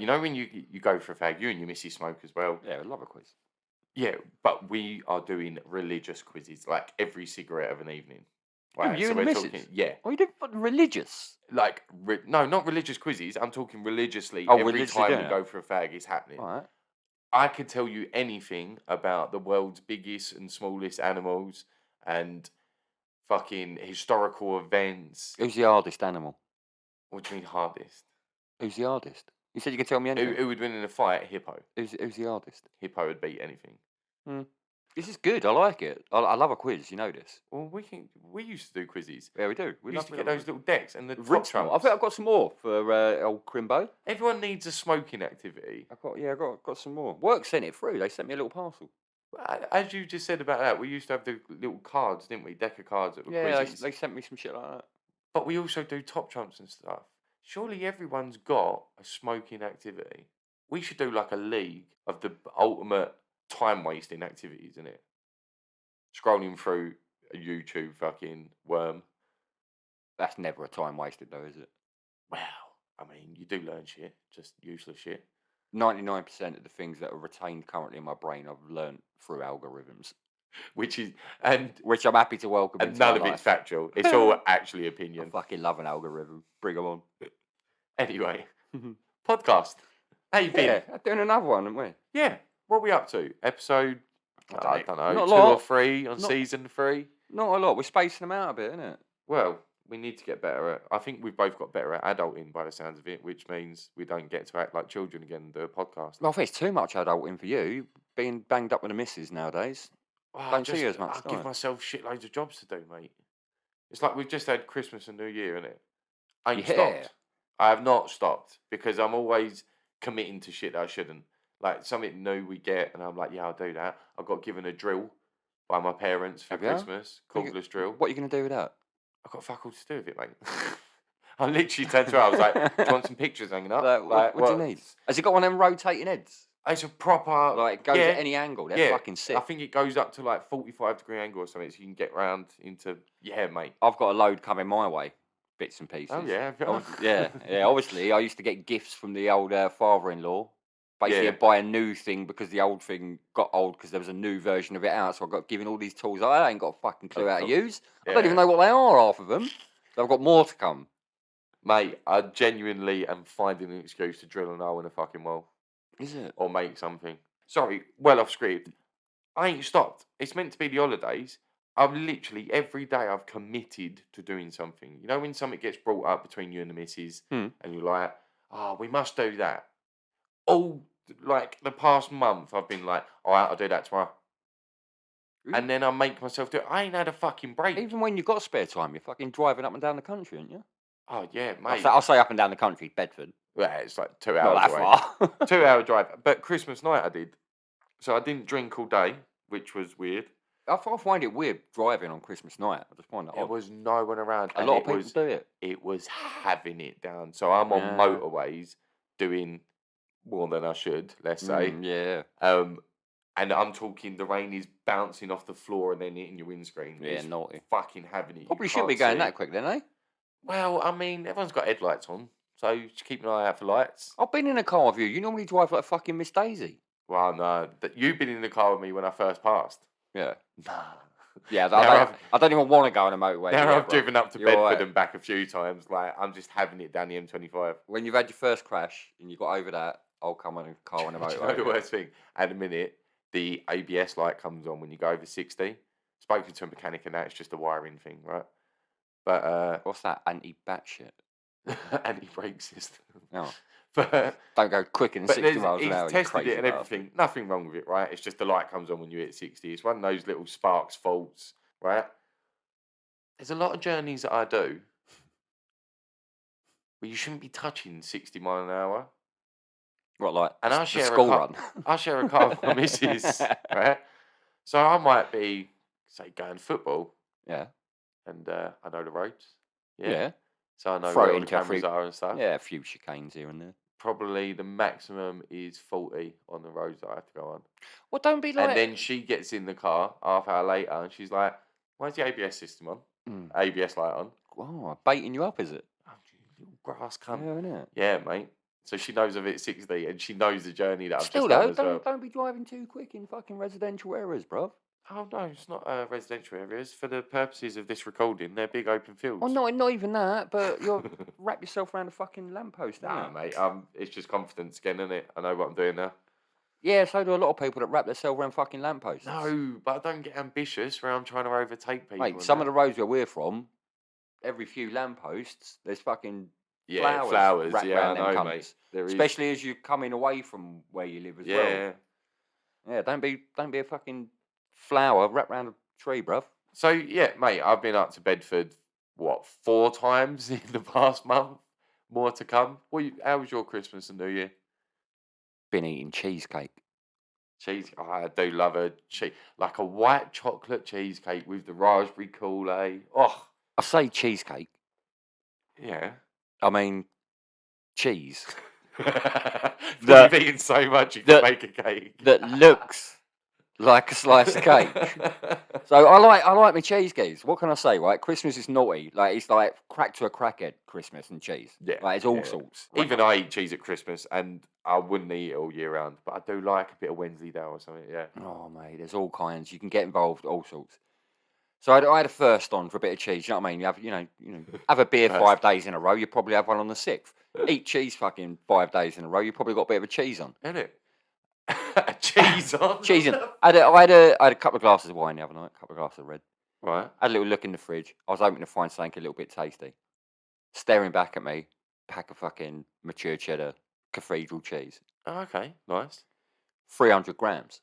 you know when you go for a fag, you and your missus smoke as well. Yeah, I love a quiz. Yeah, but we are doing religious quizzes, like every cigarette of an evening. Right, You so and the we're missus? talking, yeah, Oh, you do religious? like no, not religious quizzes. I'm talking religiously. Oh, Every religiously time doing we it? go for a fag, it's happening. All right. I could tell you anything about the world's biggest and smallest animals and fucking historical events. Who's the hardest animal? What do you mean hardest? Who's the hardest? You said you could tell me anything. Who would win in a fight? Hippo. Who's the hardest? Hippo would beat anything. Hmm. This is good. I like it. I love a quiz. You know this. Well, we used to do quizzes. Yeah, we do. We love used to get those little decks and the We've top rinsed them. I trumps. think I've got some more for old Crimbo. Everyone needs a smoking activity. I got some more. Work sent it through. They sent me a little parcel. As you just said about that, we used to have the little cards, didn't we? Deck of cards that were Yeah, quizzes. they sent me some shit like that. But we also do top trumps and stuff. Surely everyone's got a smoking activity. We should do like a league of the ultimate time wasting activities, isn't it? Scrolling through a YouTube fucking worm. That's never a time wasted though, is it? Well, I mean, you do learn shit, just useless shit. 99% of the things that are retained currently in my brain I've learned through algorithms, Which is which I'm happy to welcome. and into none my of it's life. factual. It's all actually I opinion. fucking love an algorithm. Bring them on. Anyway, podcast. How you been? Yeah, doing another one, aren't we? Yeah. What are we up to? Episode, I don't know, Not a 2 or lot. 3 on Not- season 3? Not a lot. We're spacing them out a bit, innit? Well, we need to get better at. I think we've both got better at adulting by the sounds of it, which means we don't get to act like children again and do a podcast. Well, I think it's too much adulting for you. Being banged up with the missus nowadays. Well, Don't see you as much, I do give I? myself shitloads of jobs to do, mate. It's like we've just had Christmas and New Year, innit? I ain't Yeah. stopped. I have not stopped because I'm always committing to shit that I shouldn't. Like something new we get, and I'm like, yeah, I'll do that. I got given a drill by my parents for Have ya? Christmas, cordless drill. What are you going to do with that? I've got fuck all to do with it, mate. I literally turned to her, I was like, do you want some pictures hanging up? Like, what do you need? Has it got one of them rotating heads? It's a proper... Like, it goes yeah, at any angle. They're fucking sick. I think it goes up to like 45-degree angle or something, so you can get round into... Yeah, mate. I've got a load coming my way. Bits and pieces. Oh, yeah. Yeah. Obviously, I used to get gifts from the old father-in-law. Basically, Yeah. I'd buy a new thing because the old thing got old because there was a new version of it out. So I got given all these tools I ain't got a fucking clue how to use. I don't even know what they are, half of them. So I've got more to come. Mate, I genuinely am finding an excuse to drill an hole in a fucking wall. Is it? Or make something. Sorry, well off script. I ain't stopped. It's meant to be the holidays. I've literally, every day I've committed to doing something. You know when something gets brought up between you and the missus and you're like, oh, we must do that. All, like, the past month I've been like, all right, I'll do that tomorrow. And then I make myself do it. I ain't had a fucking break. Even when you've got spare time, you're fucking driving up and down the country, aren't you? Oh, yeah, mate. I'll say up and down the country, Bedford. Yeah, it's like 2 hours Not that away. far. 2 hour drive. But Christmas night I did. So I didn't drink all day, which was weird. I find it weird driving on Christmas night. I just find that There odd. was no one around. A lot of people do it. It was having it down. So I'm on motorways doing more than I should, let's say. Yeah. And I'm talking the rain is bouncing off the floor and then hitting your windscreen. Yeah, It's naughty. fucking having it. Probably You shouldn't be can't going see. that quick then, eh? Well, I mean, everyone's got headlights on. So just keep an eye out for lights. I've been in a car with you. You normally drive like fucking Miss Daisy. Well, no. You've been in the car with me when I first passed. Yeah. Nah. Yeah, Now I don't even want to go on a motorway. Now Yeah, I've bro. driven up to You're Bedford right. and back a few times. Like, I'm just having it down the M25. When you've had your first crash and you got over that, I'll come on a car on a Do motorway. you know the worst thing? At a minute, the ABS light comes on when you go over 60. Spoken to a mechanic and that, it's just a wiring thing, right? But What's that? Anti-bat shit. anti-brake system. Oh. But Don't go quicker than 60 miles an hour. he's you tested crazy it and bastard. everything. Nothing wrong with it, right? It's just the light comes on when you hit 60. It's one of those little sparks faults, right? There's a lot of journeys that I do where you shouldn't be touching 60 mile an hour. What, like And I the share school a car, run? I share a car with my missus, right? So I might be, say, going football, Yeah. and I know the roads. Yeah. So I know Throw it where all the into a cameras few- are and stuff. Yeah, a few chicanes here and there. Probably the maximum is 40 on the roads that I have to go on. Well, don't be like... And then she gets in the car half hour later and she's like, why's the ABS system on? ABS light on. Oh, baiting you up, is it? Oh, you little grass Yeah, cunt. innit? Yeah, mate. So she knows of it at 60, and she knows the journey that I've Still just done though, as well. don't be driving too quick in fucking residential areas, bruv. Oh no, it's not residential areas. For the purposes of this recording, they're big open fields. Well, not even that, but you're wrap yourself around a fucking lamppost, Nah, innit? mate. It's just confidence again, isn't it? I know what I'm doing now. Yeah, so do a lot of people that wrap themselves around fucking lampposts. No, but I don't get ambitious where I'm trying to overtake people. Mate, some of the roads where we're from, every few lampposts, there's fucking flowers wrapped Yeah, round I them know, cunts. mate. There is. Especially as you're coming away from where you live as well. Yeah. Yeah, don't be a fucking flower wrapped round a tree, bruv. So yeah, mate. I've been up to Bedford 4 times in the past month. More to come. How was your Christmas and New Year? Been eating cheesecake. Cheese. Oh, I do love a cheese, like a white chocolate cheesecake with the raspberry Kool-Aid. Oh, I say cheesecake. yeah. I mean cheese. You've eaten so much you can make a cake. That looks like a slice of cake. So I like my cheesecakes. What can I say, right? Christmas is naughty. Like it's like crack to a crackhead Christmas and cheese. Yeah, like it's all sorts. Even I eat cheese at Christmas, and I wouldn't eat it all year round. But I do like a bit of Wensleydale or something. Yeah. Oh mate, there's all kinds. You can get involved, all sorts. So I had a first on for a bit of cheese. You know what I mean? You have a beer 5 days in a row. You probably have one on the 6th. Eat cheese fucking 5 days in a row. You probably got a bit of a cheese on. Isn't it? Cheese on. Cheese on. I had a couple of glasses of wine the other night. A couple of glasses of red. Right. I had a little look in the fridge. I was hoping to find something a little bit tasty. Staring back at me, pack of fucking mature cheddar cathedral cheese. Oh, okay. Nice. 300 grams.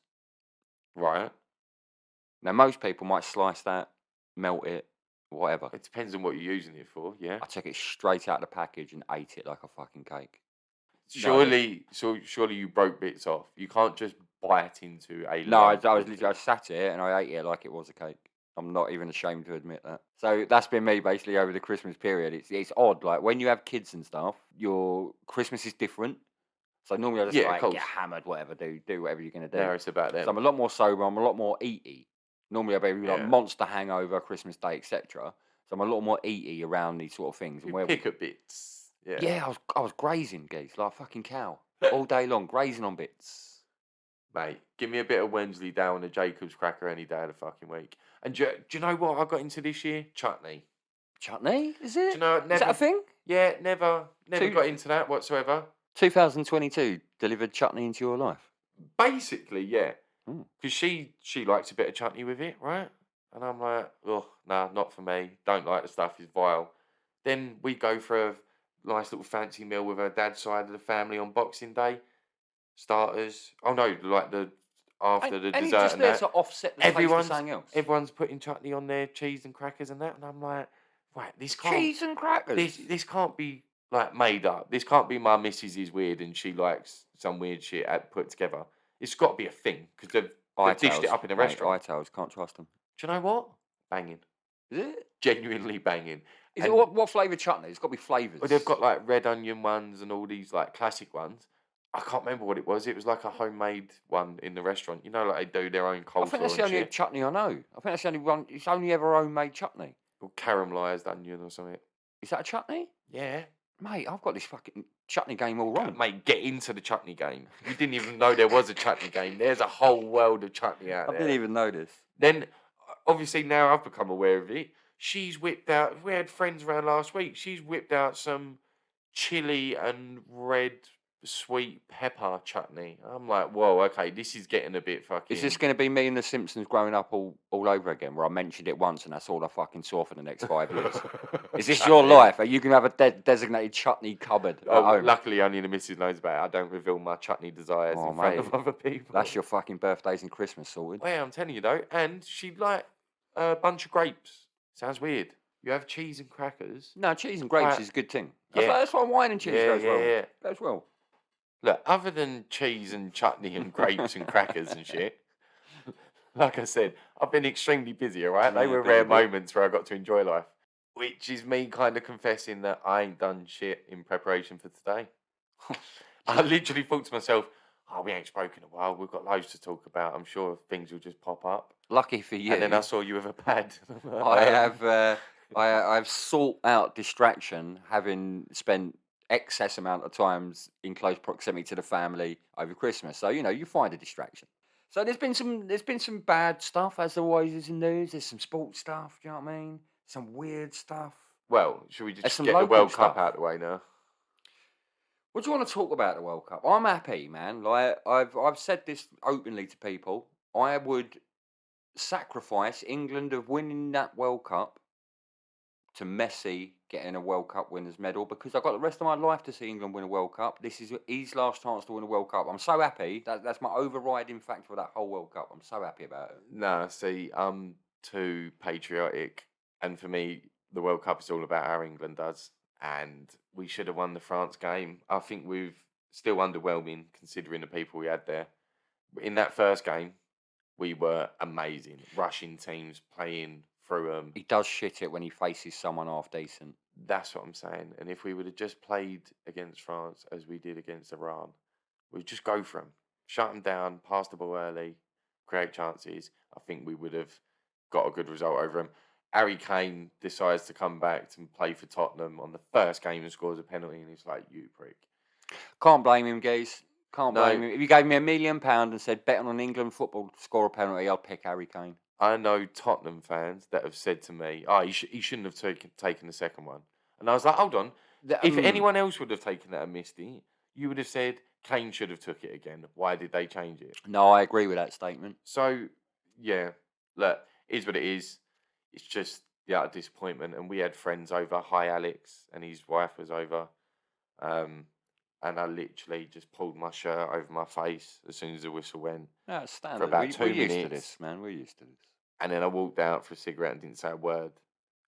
Right. Now, most people might slice that, melt it, whatever. It depends on what you're using it for. Yeah. I took it straight out of the package and ate it like a fucking cake. Surely you broke bits off. You can't just bite into a. No, I sat here and I ate it like it was a cake. I'm not even ashamed to admit that. So that's been me basically over the Christmas period. It's odd. Like when you have kids and stuff, your Christmas is different. So normally I just get hammered, whatever, do whatever you're gonna do. No, it's about that. So I'm a lot more sober. I'm a lot more eaty. Normally I'd be like monster hangover, Christmas Day, etc. So I'm a lot more eaty around these sort of things. You pick at bits. Yeah. Yeah, I was grazing, geese, like a fucking cow, all day long, grazing on bits. Mate, give me a bit of Wensleydale and a Jacob's cracker any day of the fucking week. And do you know what I got into this year? Chutney. Chutney? Is it? Do you know, is that a thing? Yeah, never got into that whatsoever. 2022 delivered chutney into your life? Basically, yeah. Because she likes a bit of chutney with it, right? And I'm like, oh, nah, not for me. Don't like the stuff, it's vile. Then we go for a nice little fancy meal with her dad's side of the family on Boxing Day. Starters. Oh no, like after the dessert just and there that. to offset the taste of something else. Everyone's putting chutney on their cheese and crackers and that, and I'm like, right, this can't cheese and crackers. This can't be like made up. This can't be my missus is weird and she likes some weird shit put together. It's got to be a thing because they've dished it up in a restaurant. Itals, can't trust them. Do you know what? Banging. Is it? Genuinely banging. Is it what flavour chutney? It's got to be flavours. Well, they've got like red onion ones and all these like classic ones. I can't remember what it was. It was like a homemade one in the restaurant. You know, like they do their own coleslaw. I think that's the only chutney I know. I think that's the only one. It's only ever homemade chutney. Or caramelised onion or something. Is that a chutney? Yeah. Mate, I've got this fucking chutney game all wrong. Mate, get into the chutney game. You didn't even know there was a chutney game. There's a whole world of chutney out there. I didn't even know this. Then, obviously, now I've become aware of it. She's whipped out. We had friends around last week. She's whipped out some chili and red sweet pepper chutney. I'm like, whoa, okay, this is getting a bit fucking. Is this going to be me and The Simpsons growing up all over again, where I mentioned it once and that's all I fucking saw for the next 5 years? Is this your life? Are you going to have a designated chutney cupboard at home? Luckily, only the missus knows about it. I don't reveal my chutney desires in front of other people. That's your fucking birthdays and Christmas sorted. Well, I'm telling you though, and she liked a bunch of grapes. Sounds weird. You have cheese and crackers. No, cheese and grapes is a good thing. Yeah. That's why wine and cheese goes well. Yeah. Goes well. Look, other than cheese and chutney and grapes and crackers and shit, like I said, I've been extremely busy, all right? They were rare moments where I got to enjoy life, which is me kind of confessing that I ain't done shit in preparation for today. I literally thought to myself, oh, we ain't spoken in a while. We've got loads to talk about. I'm sure things will just pop up. Lucky for you. And then I saw you with a pad. I've sought out distraction, having spent excess amount of times in close proximity to the family over Christmas. So you find a distraction. So there's been some bad stuff, as there always is in news. There's some sports stuff. Do you know what I mean? Some weird stuff. Well, should we There's just some get the local World Cup stuff. out of the way now? What do you want to talk about the World Cup? I'm happy, man. Like I've said this openly to people. I would sacrifice England of winning that World Cup to Messi getting a World Cup winners medal because I've got the rest of my life to see England win a World Cup. This is his last chance to win a World Cup. I'm so happy. That's my overriding factor for that whole World Cup. I'm so happy about it. No, see, I'm too patriotic, and for me, the World Cup is all about how England does, and we should have won the France game. I think we've still underwhelming considering the people we had there. In that first game, we were amazing, rushing teams, playing through them. He does shit it when he faces someone half decent. That's what I'm saying. And if we would have just played against France as we did against Iran, we'd just go for them, shut them down, pass the ball early, create chances. I think we would have got a good result over them. Harry Kane decides to come back to play for Tottenham on the first game and scores a penalty, and he's like, "You prick." Can't blame him, guys. Can't blame No, him. If you gave me £1 million and said betting on England football to score a penalty, I'd pick Harry Kane. I know Tottenham fans that have said to me, "Oh, he shouldn't have taken the second one." And I was like, "Hold on. If anyone else would have taken that and missed it, you would have said Kane should have took it again. Why did they change it?" No, I agree with that statement. So, yeah, look, is what it is. It's just the utter disappointment. And we had friends over. Hi, Alex, and his wife was over. And I literally just pulled my shirt over my face as soon as the whistle went. No, it's standard. about We're 2 used to minutes. this, man. We're used to this. And then I walked out for a cigarette and didn't say a word.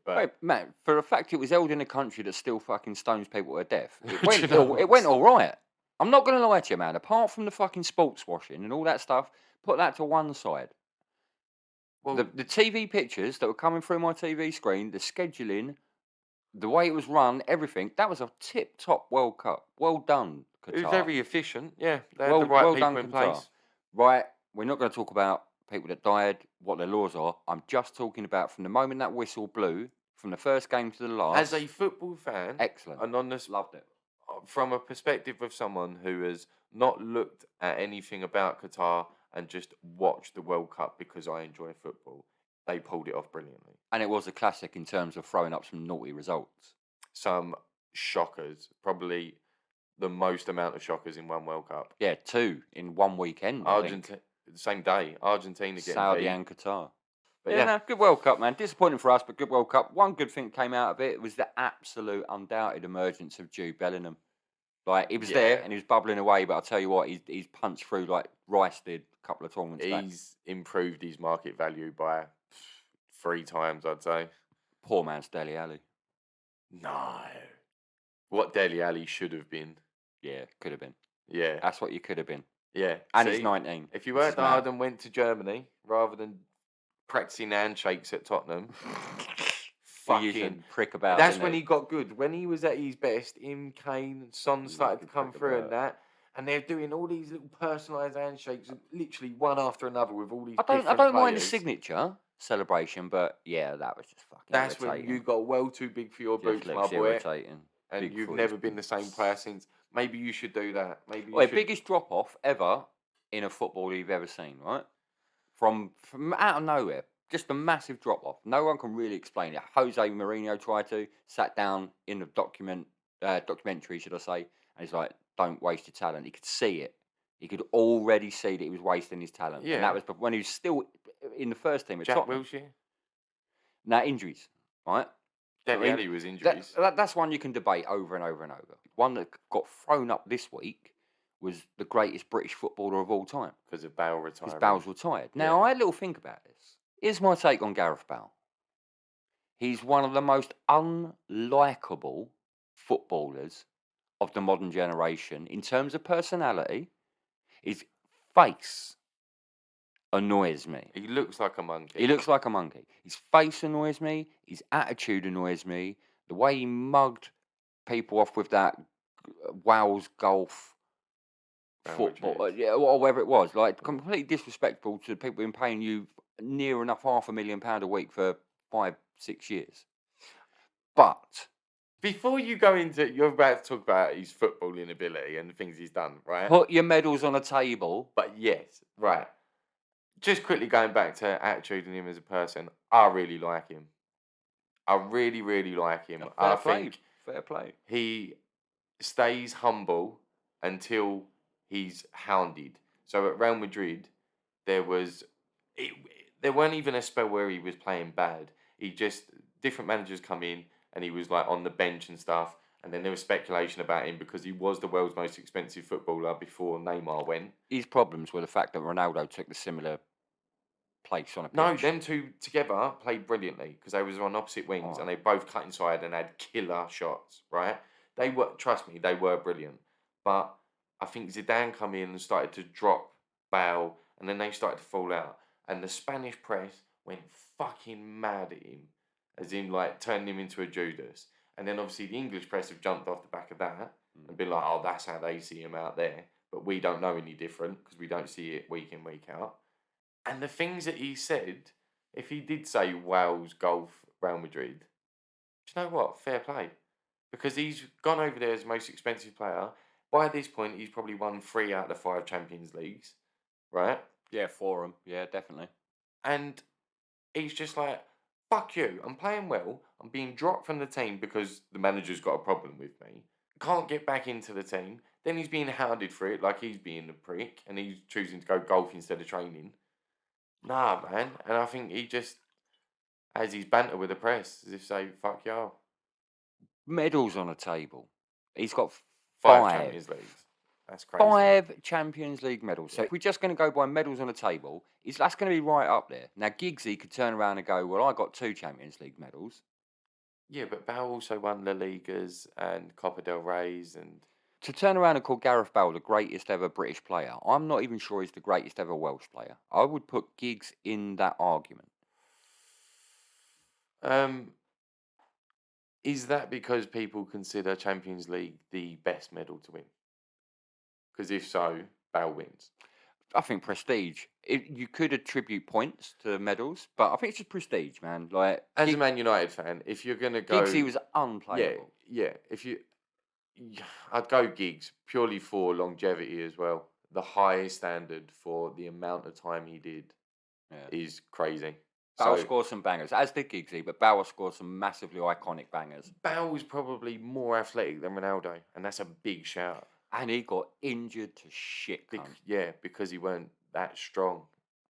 But Wait, man, for a fact it was held in a country that still fucking stones people to death. It Do went, you know it what? went all right. I'm not going to lie to you, man. Apart from the fucking sports washing and all that stuff, put that to one side. Well, The TV pictures that were coming through my TV screen, the scheduling, the way it was run, everything, that was a tip-top World Cup. Well done, it was Qatar. very efficient. Yeah, they had the right Well people done, in Qatar. place. Right, we're not going to talk about people that died, what their laws are. I'm just talking about from the moment that whistle blew, from the first game to the last. As a football fan, Excellent. and on this, Loved it. from a perspective of someone who has not looked at anything about Qatar and just watched the World Cup because I enjoy football, they pulled it off brilliantly. And it was a classic in terms of throwing up some naughty results. Some shockers, probably the most amount of shockers in one World Cup. Yeah, 2 in one weekend. I think. Argentina, same day, Argentina getting Saudi beat. and Qatar. But Yeah, no, good World Cup, man. Disappointing for us, but good World Cup. One good thing came out of it was the absolute undoubted emergence of Jude Bellingham. Like, he was there Yeah. and he was bubbling away, but I'll tell you what, he's punched through like Rice did a couple of tournaments back. He's improved his market value by 3 times, I'd say. Poor man's Dele Alli. No. What Dele Alli should have been. Yeah, could have been. Yeah. That's what you could have been. Yeah. And he's See, 19. if you This is worked mad. hard and went to Germany rather than practicing handshakes at Tottenham, He used to fucking. prick about. That's didn't when he got good. When he was at his best, him, Kane, and Son He started used to to come prick through about. and that. And they're doing all these little personalised handshakes, literally one after another with all these I different don't mind the players. signature celebration, but yeah, that was just fucking That's when irritating. you got well too big for your Just boots, my looks boy. irritating. And Big you've foot. never been the same player since. Maybe you should do that. Maybe you Well, should. biggest drop off ever in a football you've ever seen, right? From out of nowhere, just a massive drop off. No one can really explain it. Jose Mourinho tried to, sat down in the documentary, should I say, and he's like, "Don't waste your talent." He could see it. He could already see that he was wasting his talent. Yeah. And that was when he was still in the first team at Jack Tottenham. Wilshere? Now, injuries, right? Dele mean, Alli was injuries. That's one you can debate over and over and over. One that got thrown up this week was the greatest British footballer of all time. Because of Bale Because retiring. Bale's retired. Now, Yeah. I had a little think about this. Here's my take on Gareth Bale. He's one of the most unlikable footballers of the modern generation in terms of personality. His face annoys me. He looks like a monkey. He looks like a monkey. His face annoys me. His attitude annoys me. The way he mugged people off with that Wales golf football, Sandwiches. yeah, or whatever it was, like completely disrespectful to the people who've been paying you near enough £500,000 a week for 5-6 years. But before you go into, you're about to talk about his footballing ability and the things he's done, right? Put your medals on a table. But yes, right. Just quickly going back to attitude and him as a person, I really like him. I really, really like him. I Fair play. think Fair play. he stays humble until he's hounded. So at Real Madrid, there was it, there weren't even a spell where he was playing bad. He just different managers come in and he was like on the bench and stuff. And then there was speculation about him because he was the world's most expensive footballer before Neymar went. His problems were the fact that Ronaldo took the similar place on a No, pitch. them two together played brilliantly because they was on opposite wings and Alright. they both cut inside and had killer shots. Right? They were, trust me, they were brilliant. But I think Zidane come in and started to drop Bale, and then they started to fall out. And the Spanish press went fucking mad at him, as in like turning him into a Judas. And then obviously the English press have jumped off the back of that and been like, oh, that's how they see him out there. But we don't know any different because we don't see it week in, week out. And the things that he said, if he did say Wales, golf, Real Madrid, do you know what? Fair play. Because he's gone over there as the most expensive player. By this point, he's probably won 3 out of the 5 Champions Leagues, right? Yeah, for him. Yeah, definitely. And he's just like, fuck you. I'm playing well. I'm being dropped from the team because the manager's got a problem with me. Can't get back into the team. Then he's being hounded for it like he's being a prick and he's choosing to go golf instead of training. Nah, man. And I think he just has his banter with the press as if say, fuck y'all. Medals on a table. He's got 5 five. Champions Leagues. That's crazy. 5 Champions League medals. So Yeah. if we're just going to go by medals on a table, that's going to be right up there. Now, Giggsy could turn around and go, well, I got 2 Champions League medals. Yeah, but Bale also won La Ligas and Copa del Rey's and To turn around and call Gareth Bale the greatest ever British player, I'm not even sure he's the greatest ever Welsh player. I would put Giggs in that argument. is that because people consider Champions League the best medal to win? Because if so, Bale wins. I think prestige. You could attribute points to medals, but I think it's just prestige, man. Like As a Man United fan, if you're gonna go, Giggsy was unplayable. yeah. I'd go Giggs purely for longevity as well. The high standard for the amount of time he did Yeah. is crazy. Bale So scored some bangers, as did Giggsy, but Bale scored some massively iconic bangers. Bale was probably more athletic than Ronaldo, and that's a big shout. And he got injured to shit. Because he weren't that strong,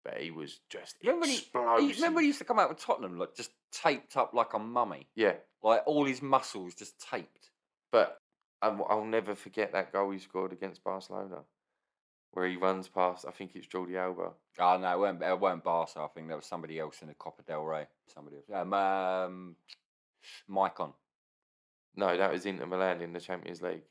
but he was just Remember explosive. when he used to come out with Tottenham, like just taped up like a mummy, Yeah, like all his muscles just taped. but I'll never forget that goal he scored against Barcelona, where he runs past. I think it's Jordi Alba. Oh no, it weren't Barca. I think there was somebody else in the Copa del Rey. Somebody else. Maicon. No, that was Inter Milan in the Champions League.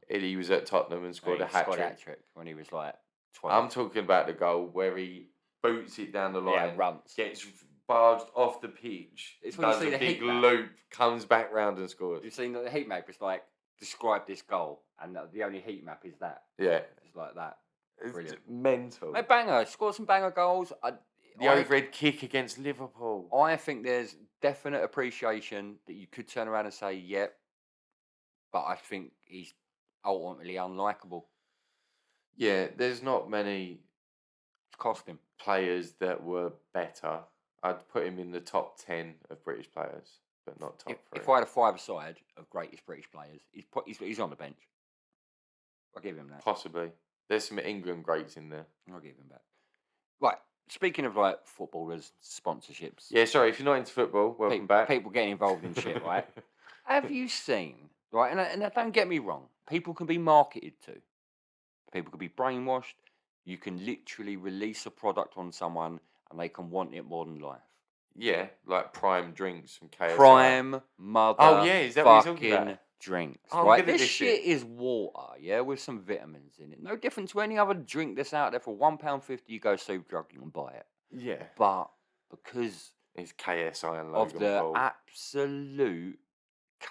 He was at Tottenham and scored a hat trick when he was like 12. I'm talking about the goal where he boots it down the line, runs. gets barged off the pitch, It's when you does see a the big heat map. loop, comes back round and scores. You've seen the heat map. It's like describe this goal, and the only heat map is that. Yeah, It's like that. it's Brilliant. mental. Mate, banger. Scored some banger goals. The overhead kick against Liverpool. I think there's definite appreciation that you could turn around and say, yep, but I think he's ultimately unlikable. Yeah, there's not many It's cost him. players that were better. I'd put him in the top 10 of British players, but not top 3. If I had a 5-a-side of greatest British players, he's on the bench. I'll give him that. Possibly. There's some England greats in there. I'll give him back. Right. Speaking of like footballers, sponsorships. Yeah, sorry, if you're not into football, welcome back. People getting involved in shit, right? Have you seen, right? And don't get me wrong, people can be marketed to. People can be brainwashed. You can literally release a product on someone and they can want it more than life. Yeah, like prime drinks from KSI. Prime mother. Oh, yeah, is that what you're talking about? Drinks. I'm Right? good at This this shit shit. is water, yeah, with some vitamins in it. No different to any other drink that's out there for £1.50. You go Superdrug, you can buy it. Yeah. But because It's KSI and of Logan the Paul. absolute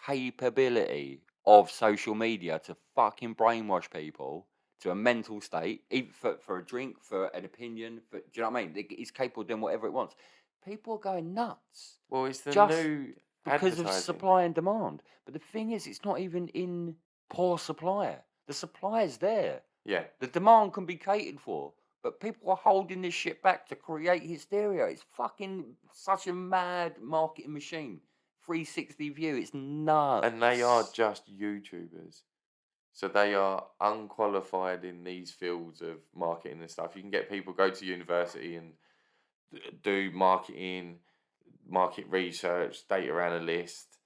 capability of social media to fucking brainwash people to a mental state, even for a drink, for an opinion, do you know what I mean? It's capable of doing whatever it wants. People are going nuts. Well, it's the Just- new because of Advertising. supply and demand. But the thing is, it's not even in poor supply. The supply is there. Yeah. The demand can be catered for, but people are holding this shit back to create hysteria. It's fucking such a mad marketing machine. 360 view, it's And they are nuts. just YouTubers. So they are unqualified in these fields of marketing and stuff. You can get people go to university and do marketing, market research, data analyst,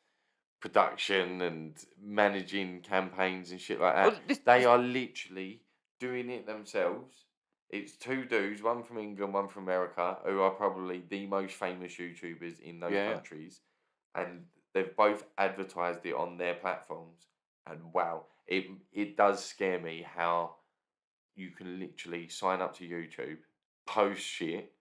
production, and managing campaigns and shit like Well, that. They are literally doing it themselves. It's two dudes, one from England, one from America, who are probably the most famous YouTubers in those yeah. countries, and they've both advertised it on their platforms. And wow, it does scare me how you can literally sign up to YouTube, post shit,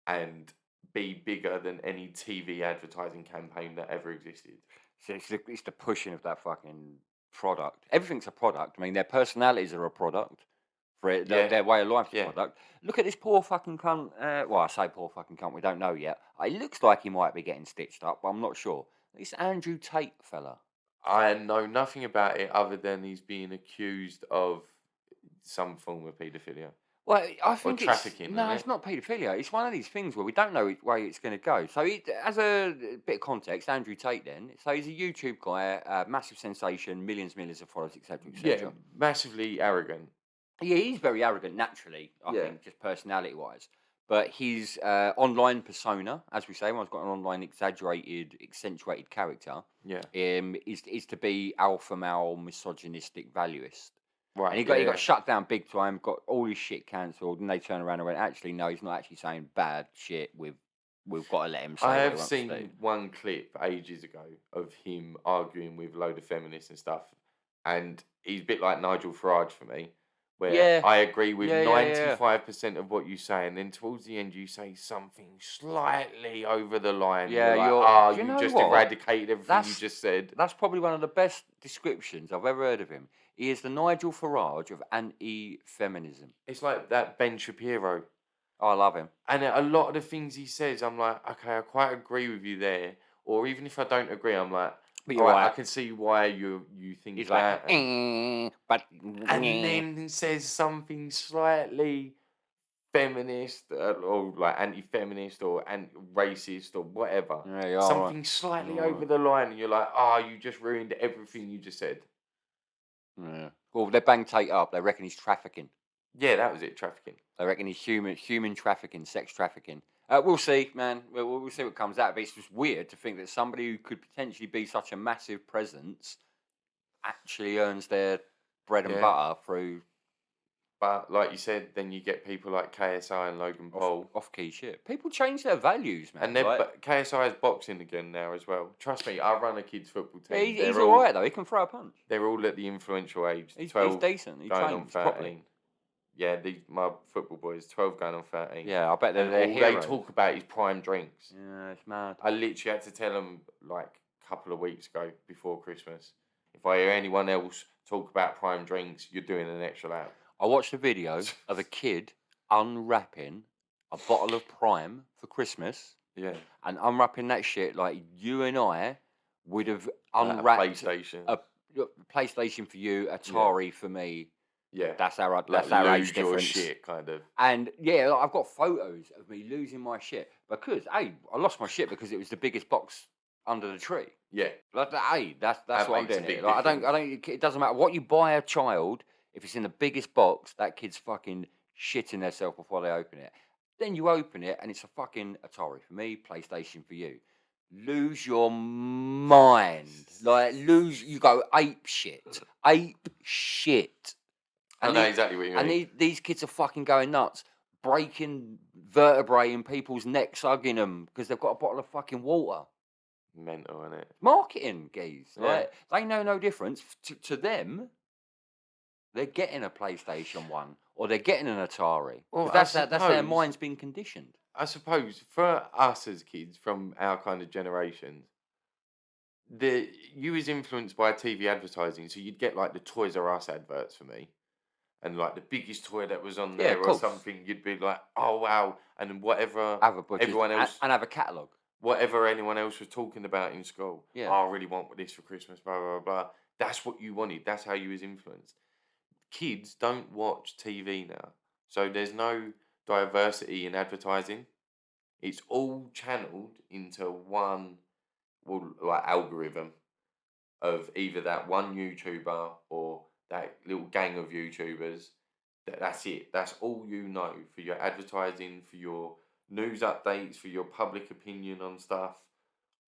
and be bigger than any TV advertising campaign that ever existed. So it's the pushing of that fucking product. Everything's a product. I mean, their personalities are a product. For it, Yeah, their way of life's a yeah. product. Look at this poor fucking cunt. Well, I say poor fucking cunt. We don't know yet. It looks like he might be getting stitched up, but I'm not sure. This Andrew Tate fella. I know nothing about it other than he's being accused of some form of paedophilia Well, I or think it's trafficking, isn't no, it's it? not paedophilia. It's one of these things where we don't know which way it's going to go. So, as a bit of context, Andrew Tate. Then, so he's a YouTube guy, massive sensation, millions of followers, etc., Yeah, etc. massively arrogant. Yeah, he's very arrogant naturally, I Yeah, think, just personality wise. But his online persona, as we say, one's got an online exaggerated, accentuated character, yeah. is to be alpha male, misogynistic, valuist. And Right, he got yeah. shut down big time, got all his shit cancelled, and they turned around and went, actually, no, he's not actually saying bad shit. We've got to let him I say what he have wants to do. seen one clip ages ago of him arguing with a load of feminists and stuff, and he's a bit like Nigel Farage for me, where Yeah, I agree with yeah. 95% of what you say, and then towards the end you say something slightly over the line, and Yeah, you're like, you're. "Ah, Do you you know just what? eradicated everything you That's just said." That's probably one of the best descriptions I've ever heard of him. He is the Nigel Farage of anti-feminism. It's like that Ben Shapiro, Oh, I love him. and a lot of the things he says, I'm like, okay, I quite agree with you there, or even if I don't agree, I'm like, But all you're right, I right. can see why you think He's like, that, and but then says something slightly feminist or like anti-feminist or anti-racist or whatever. yeah, you're all right. Something slightly You're all over right. the line, and you're like, "Ah, you just ruined everything you just said." Yeah. Well, they bang Tate up. They reckon he's trafficking. Yeah, that was it. Trafficking. They reckon he's human trafficking, sex trafficking. We'll see, man. We'll see what comes out. But it's just weird to think that somebody who could potentially be such a massive presence actually earns their bread and Yeah, butter through but like you said, then you get people like KSI and Logan Paul, off key shit. People change their values, man. and they're Like, but KSI is boxing again now as well. Trust me, I run a kids football yeah, team. he's all right though. He can throw a punch. They're all at the influential age, He's 12 decent. He going on trains properly. 13. Yeah, my football boys, 12 going on 13. Yeah, I bet And they're all they heroes. talk about is prime drinks. Yeah, it's mad. I literally had to tell them like a couple of weeks ago before Christmas. If I hear anyone else talk about prime drinks, you're doing an extra lap. I watched a video of a kid unwrapping a bottle of Prime for Christmas Yeah. and unwrapping that shit like you and I would have Like a unwrapped PlayStation. a PlayStation for you, Yeah. Atari for me. Yeah. That's our Like age lose your difference. shit, kind of. And yeah, like, I've got photos of me losing my shit because I lost my shit because it was the biggest box under the tree. Yeah. Like that's That what I'm makes a doing big here. Like, I don't. It doesn't matter what you buy a child. If it's in the biggest box, that kid's fucking shitting themselves before they open it. Then you open it and it's a fucking Atari for me, PlayStation for you. Lose your mind. Like you go ape shit. Ape shit. I And know the- exactly what you and mean. these kids are fucking going nuts, breaking vertebrae in people's necks, hugging them because they've got a bottle of fucking water. Mental, innit? Marketing, geez. Yeah. Like, they know no difference. To them, they're getting a PlayStation 1 or they're getting an Atari. Well, Because I that's their suppose, mind's been conditioned. I suppose for us as kids from our kind of generation, you was influenced by TV advertising, so you'd get like the Toys R Us adverts for me, and like the biggest toy that was on Yeah, there of or course. something, you'd be like, "Oh wow!" And then whatever Have a butcher's everyone else, and have a catalogue. whatever anyone else was talking about in school. Yeah. Oh, I really want this for Christmas, blah, blah, blah. That's what you wanted. That's how you was influenced. Kids don't watch TV now. So there's no diversity in advertising. It's all channeled into one, well, like algorithm of either that one YouTuber or that little gang of YouTubers. That's it. That's all you know for your advertising, for your news updates, for your public opinion on stuff.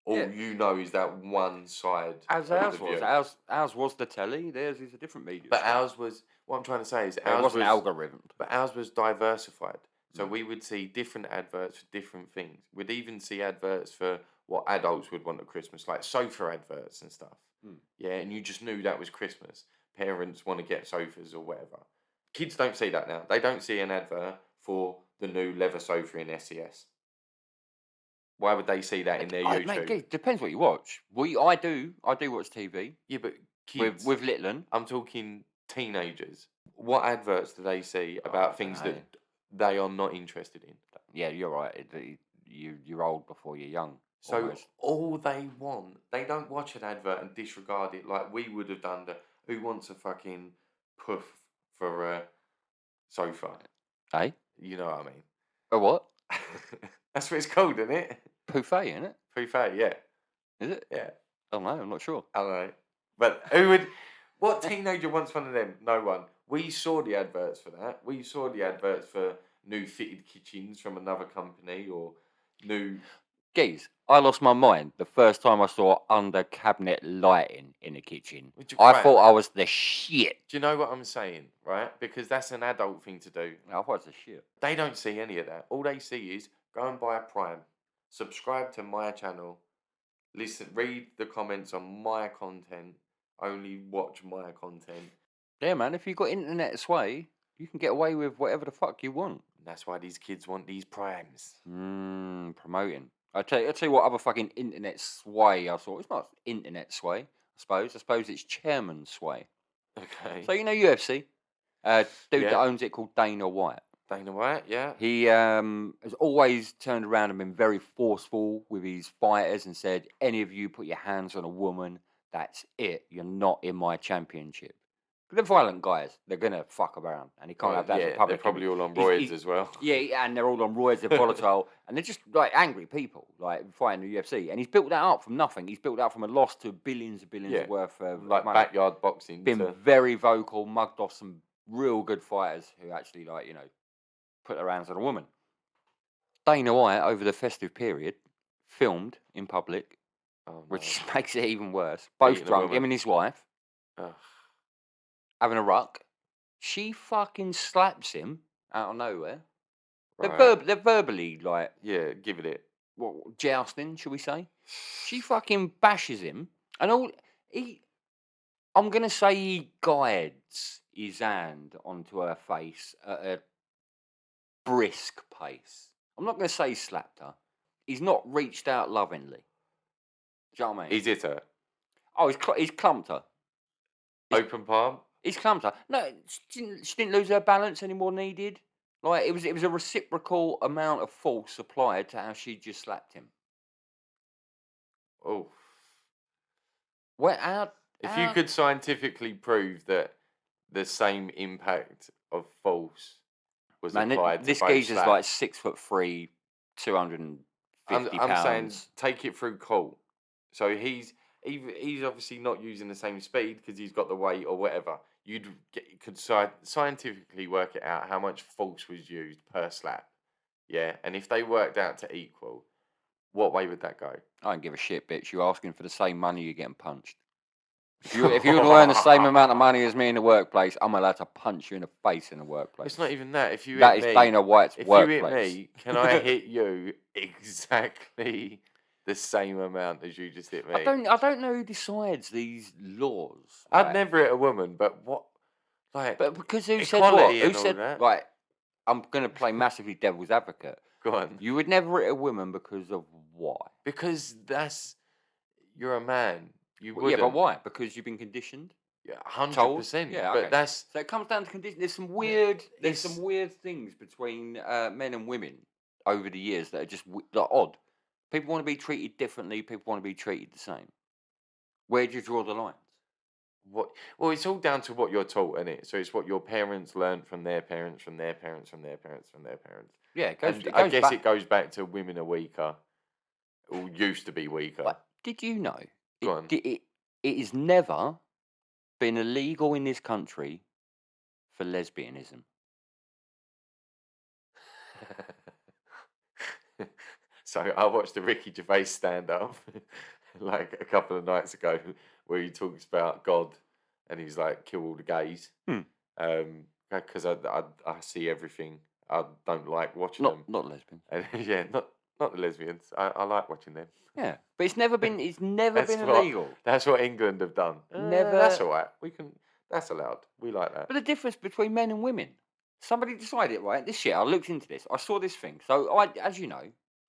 All Yeah. you know is that one side As of ours the was. view. Ours was the telly. Theirs is a different media. But stream. ours was, what I'm trying to say is But it wasn't algorithmed. but ours was diversified. So Mm. we would see different adverts for different things. We'd even see adverts for what adults would want at Christmas, like sofa adverts and stuff. Mm. Yeah, and you just knew that was Christmas. Parents want to get sofas or whatever. Kids don't see that now. They don't see an advert for the new leather sofa in SES. Why would they see that in their YouTube? Mate, it depends what you watch. I do watch TV Yeah, but kids. with Litland. I'm talking teenagers. What adverts do they see about things that they are not interested in? Yeah, you're right. You're old before you're young. So almost. all they want, they don't watch an advert and disregard it like we would have done. Who wants a fucking puff for a sofa? Hey? You know what I mean? A what? That's what it's called, isn't it? Buffet, isn't it? Buffet, yeah. Is it? Yeah. I don't know. I'm not sure. I don't know. But who would... What teenager wants one of them? No one. We saw the adverts for that. We saw the adverts for new fitted kitchens from another company or new... Geez, I lost my mind the first time I saw under cabinet lighting in the kitchen. I thought I was the shit. Do you know what I'm saying, right? Because that's an adult thing to do. I thought I was the shit. They don't see any of that. All they see is go and buy a Prime, subscribe to my channel, listen, read the comments on my content, only watch my content. Yeah, man, if you've got internet sway, you can get away with whatever the fuck you want. And that's why these kids want these Primes. Promoting. I'll tell you what other fucking internet sway I saw. It's not internet sway, I suppose. I suppose it's chairman sway. Okay. So, you know UFC? Dude Yeah. that owns it called Dana White. Dana White, yeah. He has always turned around and been very forceful with his fighters and said, any of you put your hands on a woman, that's it. You're not in my championship. They're violent guys. They're going to fuck around. And he can't have that in Yeah, public. they're probably all on roids as well. Yeah, and they're all on roids. They're volatile. And they're just like angry people, like fighting the UFC. And he's built that up from nothing. He's built that from a loss to billions worth of like money. backyard boxing. Been very vocal, mugged off some real good fighters who actually, like, you know, put their hands on a woman. Dana White, over the festive period, filmed in public, which makes it even worse. Both Beating a drunk, woman. him and his wife, Ugh. having a ruck. She fucking slaps him out of nowhere. Right. They're verbally, like, Yeah, give it. jousting, shall we say? She fucking bashes him, and I'm gonna say he guides his hand onto her face at a brisk pace. I'm not gonna say he slapped her. He's not reached out lovingly. Do you know what I mean? He's hit her. Oh, he's clumped her. Open palm. He's clumped her. No, she didn't lose her balance any more than he did. Like, it was a reciprocal amount of force applied to how she just slapped him. Oh. If you could scientifically prove that the same impact of force was applied this to both geezer's slaps, like 6'3", 250 I'm pounds. saying take it through court. So he's obviously not using the same speed because he's got the weight or whatever. Could scientifically work it out how much force was used per slap. Yeah, and if they worked out to equal, what way would that go? I don't give a shit, bitch. You're asking for the same money, you're getting punched. If you earn the same amount of money as me in the workplace, I'm allowed to punch you in the face in the workplace. It's not even that. If you that hit is me, Dana White's if workplace. you hit me, can I hit you exactly the same amount as you just hit me? I don't know who decides these laws. I'd never hit a woman, but what? Like, but because who said what? equality Who and all said that. like? I'm gonna play massively devil's advocate. Go on. You would never hit a woman because of why? Because you're a man. You Well, wouldn't. yeah, but why? Because you've been conditioned. Yeah, 100%. Yeah, but okay. So it comes down to condition. There's some weird things between men and women over the years that are just odd. People want to be treated differently. People want to be treated the same. Where do you draw the lines? What? Well, it's all down to what you're taught, isn't it? So it's what your parents learned from their parents, from their parents, from their parents, from their parents. Yeah, And it I goes guess back. it goes back to women are weaker, or used to be weaker. But did you know Go on. it has never been illegal in this country for lesbianism? So I watched the Ricky Gervais stand up like a couple of nights ago where he talks about God and he's like, kill all the gays. Hmm. Because I see everything. I don't like watching Not them. not lesbians. And, yeah, not the lesbians. I like watching them. Yeah, but it's never been That's what illegal. that's what England have done. Never. That's all right. We can. That's allowed. We like that. But the difference between men and women, somebody decided, right? This shit. I looked into this. I saw this thing. So as you know,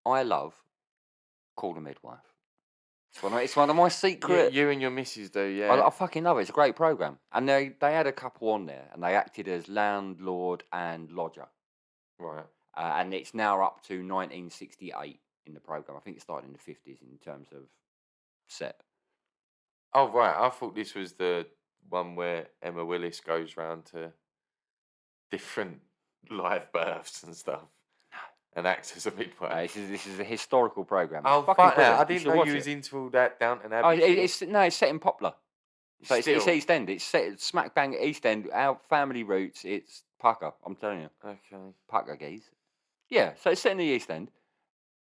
I love Call the Midwife. It's one of my secret. You and your missus do, I yeah. fucking love it. It's a great program, and they had a couple on there, and they acted as landlord and lodger, Right. and it's now up to 1968 in the program. I think it started in the 50s in terms of set. Oh right. I thought this was the one where Emma Willis goes round to different live births and stuff and acts as a midwife. This is a historical program. Oh Fucking fuck that! brilliant. I You didn't should know watch you was it. into all that Downton Abbey. Oh, shit. it's set in Poplar. So it's Still. East End. It's set smack bang East End. Our family roots. It's Pucker. I'm telling you, Okay. Pucker geese. Yeah. So it's set in the East End,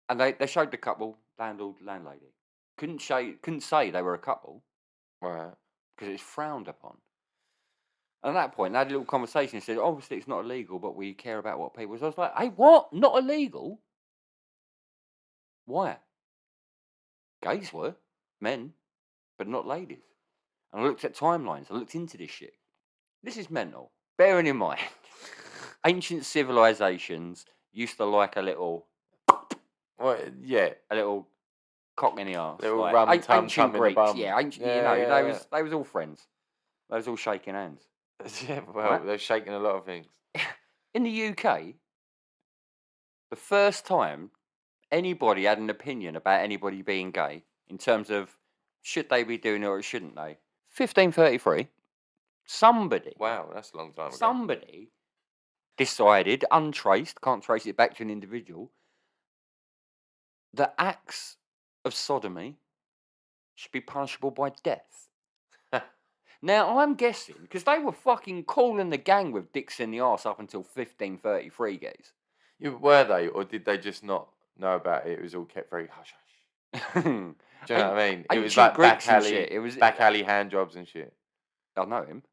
and they showed the couple, landlord, landlady. Couldn't say they were a couple Right. because it's frowned upon. And at that point, they had a little conversation and said, obviously it's not illegal, but we care about what people. So I was like, hey, what? Not illegal? Why? Gays were men, but not ladies. And I looked at timelines. I looked into this shit. This is mental. Bearing in mind, ancient civilizations used to like a little Well, yeah. cock in the arse. Little Like, rum tum ancient tum in the Greeks, bum. yeah, ancient. Yeah, You know, yeah, they was all friends. They was all shaking hands. Yeah. Well, Right? they're shaking a lot of things. In the UK, the first time anybody had an opinion about anybody being gay in terms of should they be doing it or shouldn't they? 1533, somebody Wow, that's a long time ago. somebody decided, untraced, can't trace it back to an individual, that acts of sodomy should be punishable by death. Now, I'm guessing, because they were fucking calling the gang with dicks in the arse up until 1533, guys. Were they, or did they just not know about it? It was all kept very hush hush. Do you know what I mean? It was Ancient like Greeks back and alley, shit. It was back alley hand jobs and shit. I know him.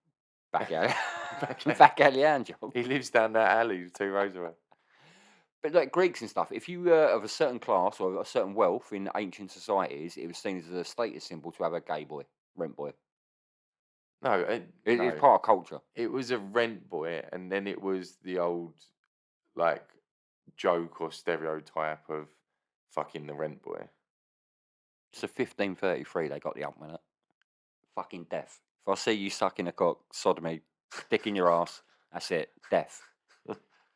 Back alley, Back back alley hand job. He lives down that alley 2 rows away. But like Greeks and stuff, if you were of a certain class or a certain wealth in ancient societies, it was seen as a status symbol to have a gay boy, rent boy. No, It's no. part of culture. It was a rent boy, and then it was the old like joke or stereotype of fucking the rent boy. So 1533, they got the up with it. Fucking death. If I see you sucking a cock, sodomy, dick in your ass, that's it. Death.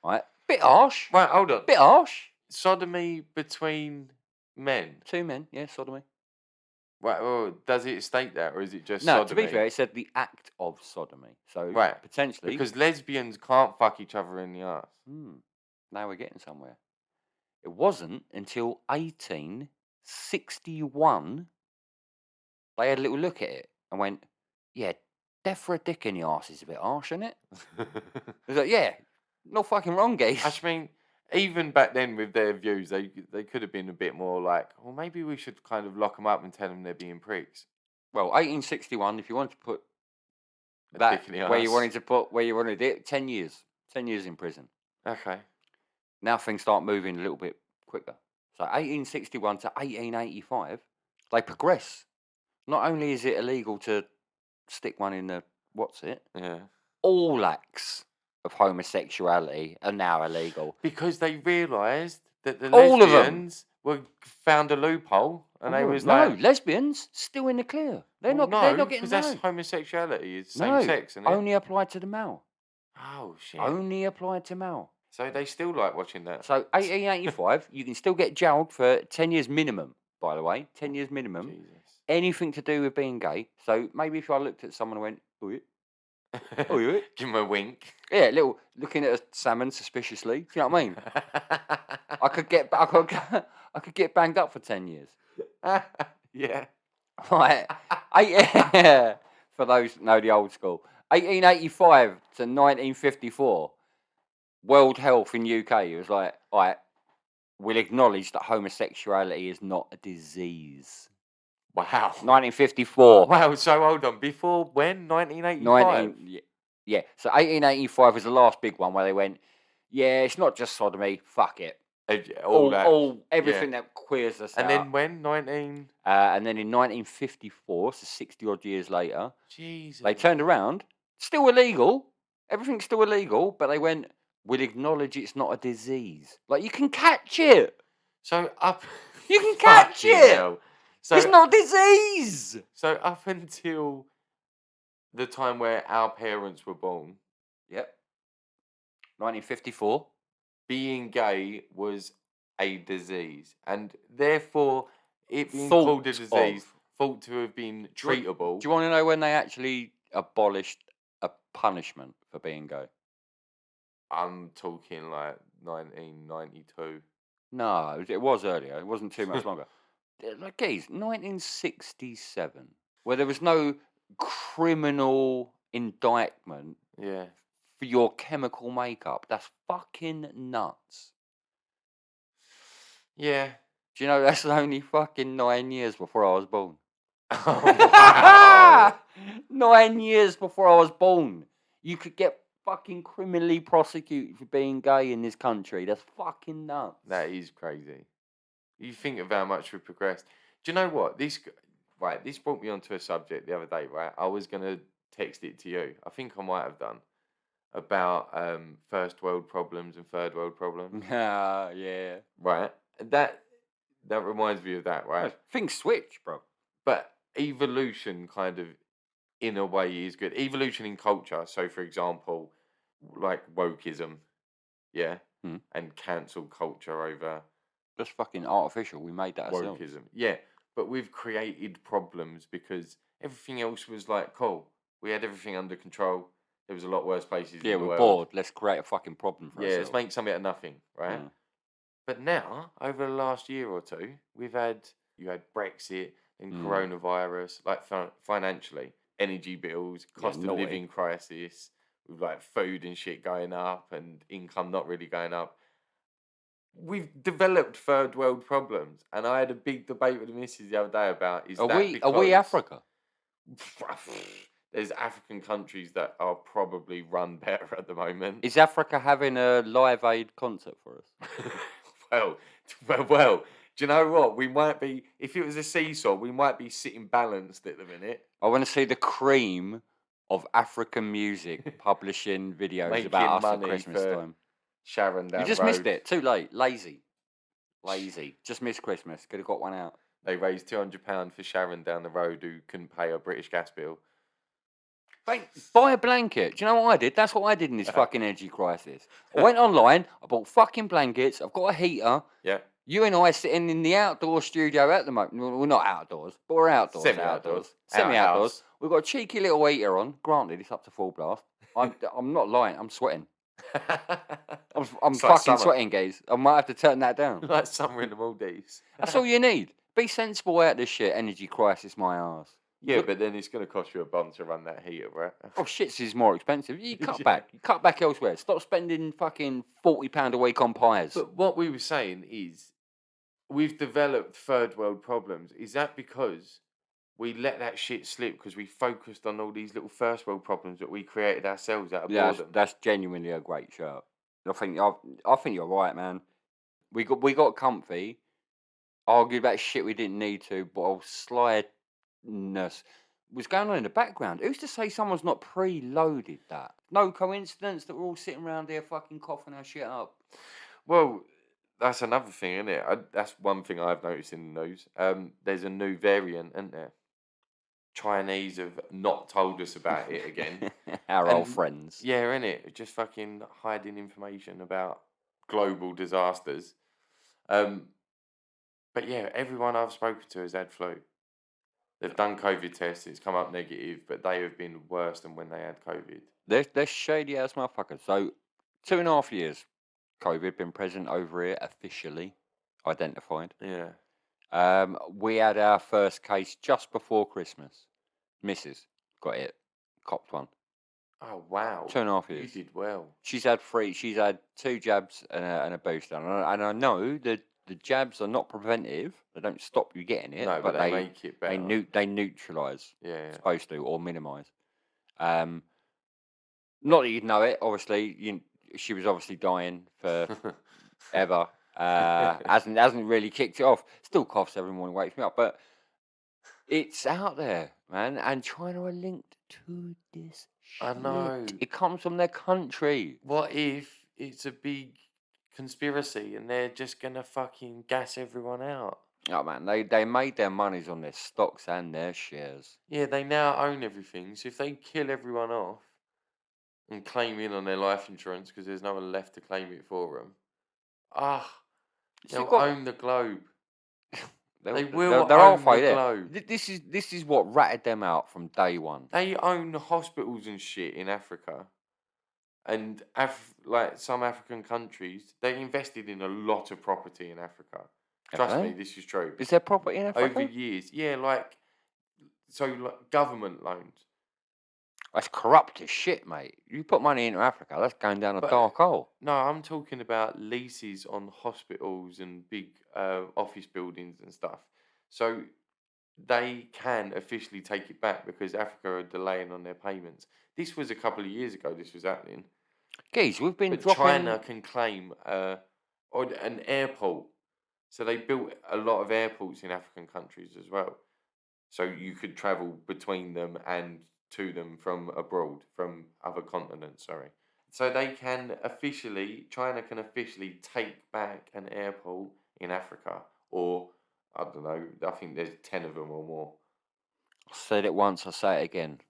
Right? Bit harsh. Right, hold on. Bit harsh. Sodomy between men. 2 men, yeah, sodomy. Right, well, does it state that, or is it just No, sodomy? to be fair, it said the act of sodomy. So Right, potentially. because lesbians can't fuck each other in the arse. Now we're getting somewhere. It wasn't until 1861 they had a little look at it and went, yeah, death for a dick in the arse is a bit harsh, isn't it? It was like, yeah, no fucking wrong, guys. I mean, even back then with their views, they could have been a bit more like, well, maybe we should kind of lock them up and tell them they're being pricks. Well, 1861, if you wanted to put A that dick in the where you arse. wanted to put, where you wanted it, 10 years. 10 years in prison. Okay. Now things start moving a little bit quicker. So 1861 to 1885, they progress. Not only is it illegal to stick one in the, Yeah. all acts of homosexuality are now illegal. Because they realised that the All of 'em. lesbians found a loophole, and they was no, like, lesbians still in the clear. They're well, not. They're no, not getting because that's no. homosexuality. It's same No, sex, isn't it? only applied to the male. Oh shit. Only applied to male. So they still like watching that. So 1885, you can still get jailed for 10 years minimum, by the way. 10 years minimum. Jesus. Anything to do with being gay. So maybe if I looked at someone and went, oh, yeah, oh, yeah. Give him a wink. Yeah, little looking at a salmon suspiciously. Do you know what I mean? I could get I could get banged up for 10 years. Yeah. Right. Yeah. For those that know the old school. 1885 to 1954. World Health in UK. It was like, all right, we'll acknowledge that homosexuality is not a disease. Wow. 1954. Wow. So hold on. Before when? 1985. Yeah. So 1885 was the last big one where they went, yeah, it's not just sodomy. Fuck it. Everything that queers us And out. then when? 19. And then in 1954, so 60 odd years later, Jesus. they turned around. Still illegal. Everything's still illegal, but they went, we'll acknowledge it's not a disease. Like, you can catch it. So up. You can catch Fucking it. hell. So It's not a disease. So up until the time where our parents were born, Yep. 1954. being gay was a disease, and therefore it being called a disease, thought to have been treatable. Do you want to know when they actually abolished a punishment for being gay? I'm talking like 1992. No, it was earlier. It wasn't too much longer. Like, geez, 1967, where there was no criminal indictment Yeah. for your chemical makeup. That's fucking nuts. Yeah. Do you know that's only fucking 9 years before I was born? Oh, wow. 9 years before I was born. You could get fucking criminally prosecuted for being gay in this country. That's fucking nuts. That is crazy. You think of how much we've progressed. Do you know what? This brought me onto a subject the other day, right? I was going to text it to you. I think I might have done. About first world problems and third world problems. Yeah. Right. That reminds me of that, right? Things switch, bro. But evolution kind of in a way is good. Evolution in culture. So for example, like wokeism, yeah, and cancel culture over That's fucking artificial. We made that ourselves. wokeism. Yeah. But we've created problems because everything else was like cool. We had everything under control. There was a lot worse places Yeah, in the we're world. bored. Let's create a fucking problem for ourselves. Let's make something out of nothing, right? Yeah. But now, over the last year or two, you had Brexit and coronavirus, like financially, energy bills, cost of naughty. living crisis, with like food and shit going up and income not really going up. We've developed third world problems, and I had a big debate with the missus the other day about Are we Africa? There's African countries that are probably run better at the moment. Is Africa having a Live Aid concert for us? well. Do you know what? We might be, if it was a seesaw, we might be sitting balanced at the minute. I want to see the cream of African music publishing videos about us at Christmas time. Sharon down You just road. missed it. Too late. Lazy. Just missed Christmas. Could have got one out. They raised £200 for Sharon down the road who couldn't pay her British gas bill. Buy a blanket. Do you know what I did? That's what I did in this fucking energy crisis. I went online. I bought fucking blankets. I've got a heater. Yeah. You and I are sitting in the outdoor studio at the moment. Well, we're not outdoors, but we're outdoors. Semi-outdoors. Semi-outdoors. We've got a cheeky little heater on. Granted, it's up to full blast. I'm not lying. I'm sweating. I'm fucking sweating, guys. I might have to turn that down. Like summer in the Maldives. That's all you need. Be sensible out this shit. Energy crisis, my arse. Yeah, but then it's going to cost you a bomb to run that heater, right? Oh, shit, is more expensive. You cut back. You cut back elsewhere. Stop spending fucking £40 a week on pies. But what we were saying is, we've developed third world problems. Is that because we let that shit slip because we focused on all these little first world problems that we created ourselves out of boredom? That's genuinely a great shirt. I think you're right, man. We got comfy, argued about shit we didn't need to, but our slyness was going on in the background. Who's to say someone's not preloaded that? No coincidence that we're all sitting around here fucking coughing our shit up. Well, that's another thing, isn't it? That's one thing I've noticed in the news. There's a new variant, isn't there? Chinese have not told us about it again. Our old And friends. yeah, innit? Just fucking hiding information about global disasters. Um, but yeah, everyone I've spoken to has had flu. They've done COVID tests, it's come up negative, but they have been worse than when they had COVID. They're shady ass motherfuckers. So 2.5 years, COVID been present over here, officially identified. Yeah. We had our first case just before Christmas. Mrs. got it, copped one. Oh wow. 2.5 You years. did well. She's had three. She's had 2 jabs and a booster, and I know that the jabs are not preventive. They don't stop you getting it, No, but but they make it better. they neutralise. Yeah. Supposed to, or minimise. Not that you'd know it. Obviously, she was obviously dying for ever. Hasn't really kicked it off. Still coughs every morning, wakes me up, but it's out there, man. And China are linked to this I shit. know. It comes from their country. What if it's a big conspiracy and they're just gonna fucking gas everyone out? Oh man, they made their monies on their stocks and their shares. Yeah, they now own everything. So if they kill everyone off and claim in on their life insurance because there's no one left to claim it for them, So you they'll got own the globe. They they're will own the halfway there. globe. This is what ratted them out from day one. They own hospitals and shit in Africa. And like some African countries, they invested in a lot of property in Africa. Trust me, Okay. this is true. Is there property in Over Africa? years, yeah, like government loans. That's corrupt as shit, mate. You put money into Africa, that's going down a But dark hole. no, I'm talking about leases on hospitals and big office buildings and stuff. So they can officially take it back because Africa are delaying on their payments. This was a couple of years ago. This was happening, Geez, we've been but dropping. China can claim or an airport. So they built a lot of airports in African countries as well. So you could travel between them and to them from abroad, from other continents. Sorry. So China can officially take back an airport in Africa, or I don't know. I think there's 10 of them or more. I said it once, I say it again.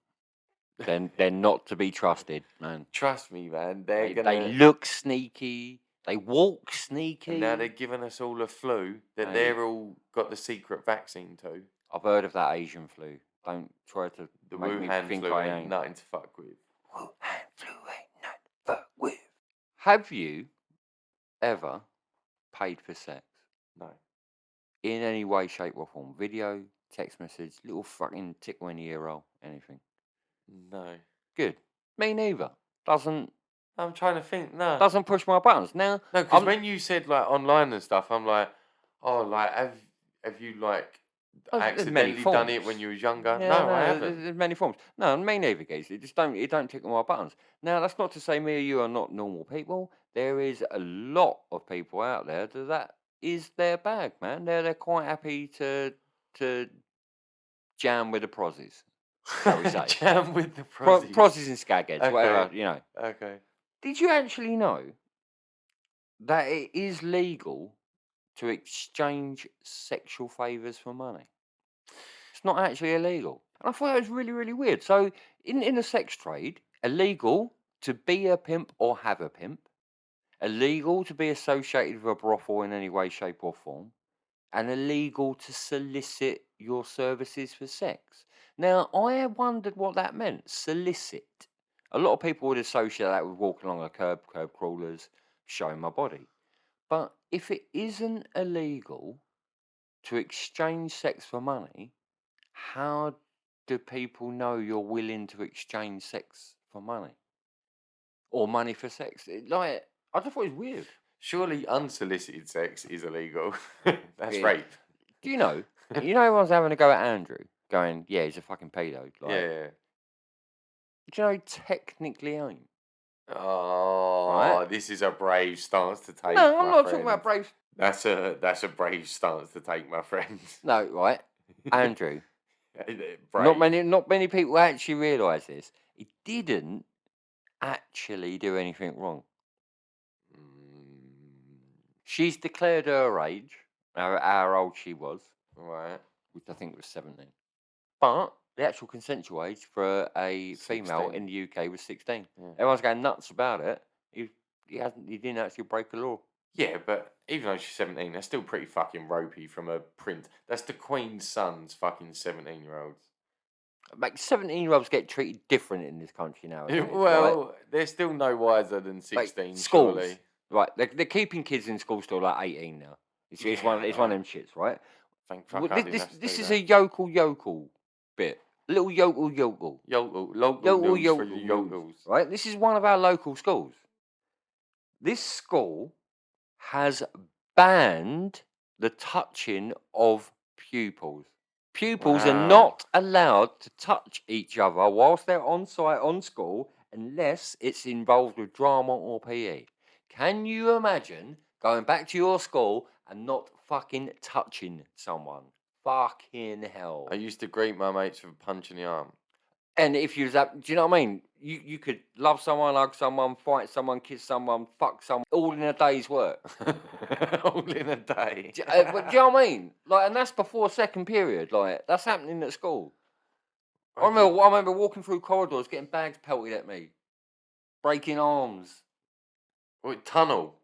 They're not to be trusted, man. Trust me, man. They look sneaky. They walk And now they're sneaky. giving us all a flu that Mate, they're all got the secret vaccine to. I've heard of that Asian flu. Don't try to The make me Wuhan think flu I ain't ain't. nothing to fuck with. Wuhan flu ain't nothing to fuck with. Have you ever paid for sex No, in any way, shape, or form? Video, text message, little fucking tickle in the ear roll, anything? no. Good. Me neither. Doesn't I'm trying to think. No, doesn't push my buttons. Now no, because I'm when you said like online and stuff, I'm like, oh, like have you like there's many accidentally done it when forms. you was younger? Yeah, No, I no, haven't. there's many forms. No, me neither, guys. It don't tickle my buttons. Now that's not to say me or you are not normal people. There is a lot of people out there that is their bag, man. They're quite happy to jam with the prozzies, shall we say? Jam with the prozzies. Prozzies and skagheads, Okay, whatever, you know. okay. Did you actually know that it is legal to exchange sexual favors for money? It's not actually illegal. And I thought that was really, really weird. So, in the sex trade, illegal to be a pimp or have a pimp, illegal to be associated with a brothel in any way, shape, or form, and illegal to solicit your services for sex. Now, I wondered what that meant. Solicit. A lot of people would associate that with walking along a curb crawlers, showing my body. But if it isn't illegal to exchange sex for money, how do people know you're willing to exchange sex for money or money for sex? Like, I just thought it was weird. Surely unsolicited sex is illegal. That's Yeah. rape. Do you know? You know, everyone's having a go at Andrew, going, "Yeah, he's a fucking pedo." Like, Yeah. do you know he technically ain't? Right? Oh, this is a brave stance to take, No, I'm my not talking friend. about brave. That's a brave stance to take, my friend. No, right? Andrew. Brave. Not many people actually realise this. He didn't actually do anything wrong. She's declared her age, how old she was, Right. which I think was 17. But The actual consensual age for a female 16. in the UK was 16. Yeah. Everyone's going nuts about it. He didn't actually break the law. Yeah, but even though she's 17, that's still pretty fucking ropey from a print. That's the Queen's son's fucking 17-year-olds. Like 17-year-olds get treated different in this country nowadays. Right? Well, they're still no wiser than Like 16, schools, surely. right? They're keeping kids in school still like 18 now. It's one of them shits, right? Thank fuck I didn't have to This do is that. a yokel bit. Little yokel. Local news for the News, yokels. right? This is one of our local schools. This school has banned the touching of pupils. Pupils are Wow. not allowed to touch each other whilst they're on site on school unless it's involved with drama or PE. Can you imagine going back to your school and not fucking touching someone? Fucking hell. I used to greet my mates with a punch in the arm. And if you was that, do you know what I mean? You could love someone, hug someone, fight someone, kiss someone, fuck someone, all in a day's work. All in a day. But do you know what I mean? Like, and that's before second period. Like, that's happening at school. I remember walking through corridors, getting bags pelted at me, breaking arms. What, tunnel?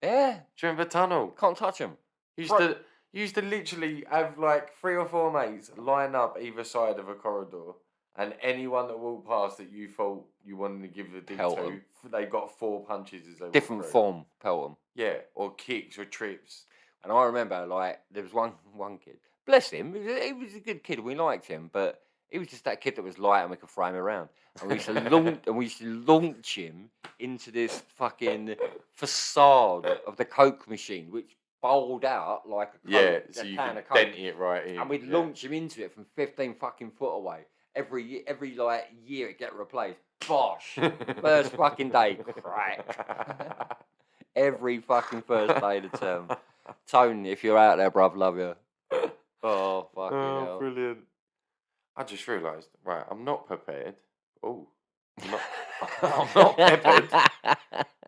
Yeah, Do you remember tunnel? can't touch them. Used to literally have like 3 or 4 mates line up either side of a corridor, and anyone that walked past that you thought you wanted to give a dig Pelt to, 'em. they got 4 punches as they walked Different through. form, pelt them. Yeah, or kicks or trips. And I remember, like, there was one kid. Bless him. He was a good kid. We liked him, but he was just that kid that was light and we could throw him around. And we used to launch him into this fucking facade of the Coke machine, which bowled out like a Coke, Yeah, so a you can could of Coke. dent it right in. And we'd yeah. launch him into it from 15 fucking foot away. Every like year it get replaced. Bosh. First fucking day, crack. Every fucking first day of the term. Tone, if you're out there, bruv, love you. Oh, fucking Oh, hell. brilliant. I just realised, right, I'm not prepared. Oh, I'm not, I'm not peppered.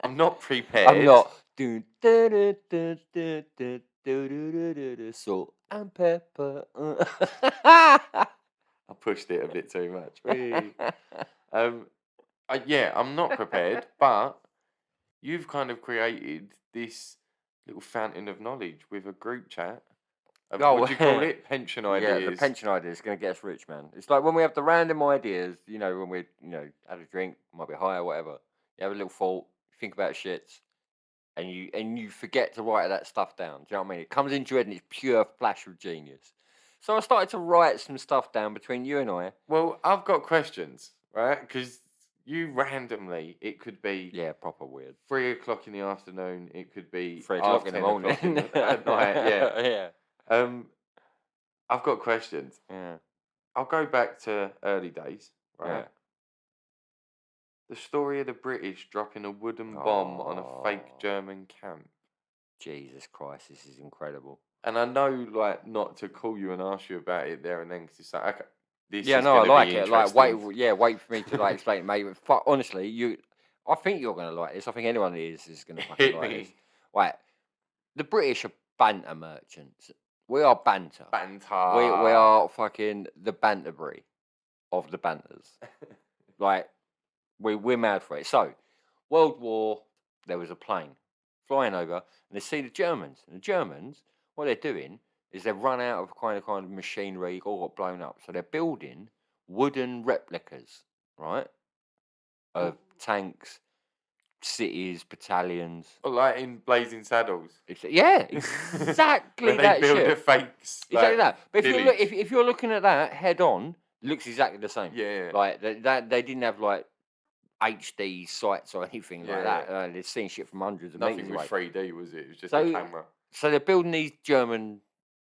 I'm not prepared. I'm not. Salt and pepper. I pushed it a bit too much. Whee. Yeah, I'm not prepared, but you've kind of created this little fountain of knowledge with a group chat. Oh, What do you call it? Pension ideas. Yeah, the pension idea is going to get us rich, man. It's like when we have the random ideas, you know, when we, had a drink, might be high or whatever. You have a little thought, think about shits, and you forget to write that stuff down. Do you know what I mean? It comes into your head and it's pure flash of genius. So I started to write some stuff down between you and I. Well, I've got questions, right? Because you randomly, it could be Yeah, proper weird. 3 o'clock in the afternoon. It could be 3 o'clock in the 10 o'clock morning. at night. Yeah. Yeah. I've got questions. Yeah. I'll go back to early days, right? Yeah. The story of the British dropping a wooden bomb on a fake Oh. German camp. Jesus Christ, this is incredible. And I know, like, not to call you and ask you about it there and then, because it's like, okay, this Yeah, is no, I gonna like be it. Like, interesting. wait for me to like explain it, mate. Honestly, I think you're gonna like this. I think anyone that is gonna fucking Hit like me. this. Right, the British are banter merchants. We are banter. Banter. We are fucking the Banterbury of the banters. Like, we're mad for it. So, World War, there was a plane flying over, and they see the Germans. And the Germans, what they're doing is they've run out of kind of machinery, all got blown up. So they're building wooden replicas, right, of tanks, cities, battalions. Like in Blazing Saddles. Yeah, exactly When they that build shit. the fakes. Exactly like, that. But village. if you're looking at that head on, it looks exactly the same. Yeah. Like they didn't have like HD sights or anything like Yeah. that. They're seeing shit from hundreds of Nothing meters was away. 3D, was it? It was just So- a camera. So they're building these German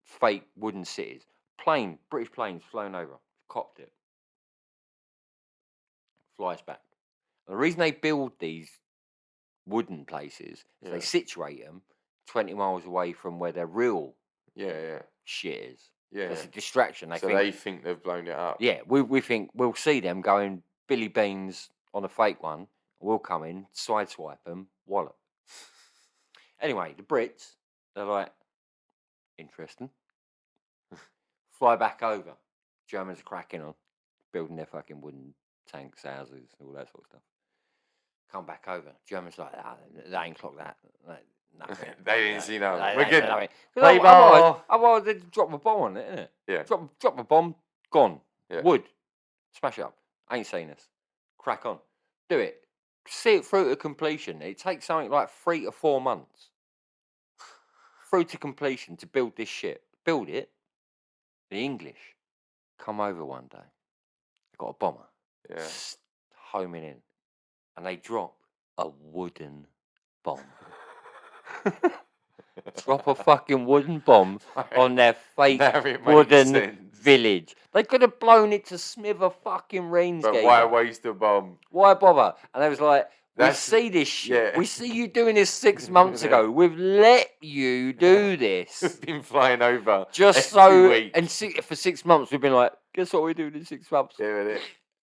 fake wooden cities. British planes flown over, copped it, flies back. And the reason they build these wooden places is Yeah. they situate them 20 miles away from where their real Yeah. shit is. Yeah. It's a distraction. So they think they've blown it up. Yeah, we think we'll see them going Billy Beans on a fake one. We'll come in, sideswipe them, wallop. Anyway, the Brits, they're like, interesting. Fly back over. Germans are cracking on. building their fucking wooden tanks, houses, all that sort of stuff. Come back over. Germans like, they ain't clocked that. Nothing. They didn't see nothing. They We're ain't good. seen nothing. 'Cause Play ball. Otherwise, they'd drop a bomb on it, innit? Yeah. Drop a bomb, gone. Yeah. Wood. Smash it up. Ain't seen us. Crack on. Do it. See it through to completion. It takes something like 3 to 4 months. Through to completion to build this shit. Build it. The English come over one day. They've got a bomber. Yeah. Homing in. And they drop a wooden bomb. Drop a fucking wooden bomb on their fake wooden village. They could have blown it to smither fucking reams. But why waste a bomb? Why bother? And they was like, we see this shit. Yeah. We see you doing this 6 months ago. We've let you do this. We've been flying over just so week. And for 6 months we've been like, guess what we're doing in 6 months? Yeah,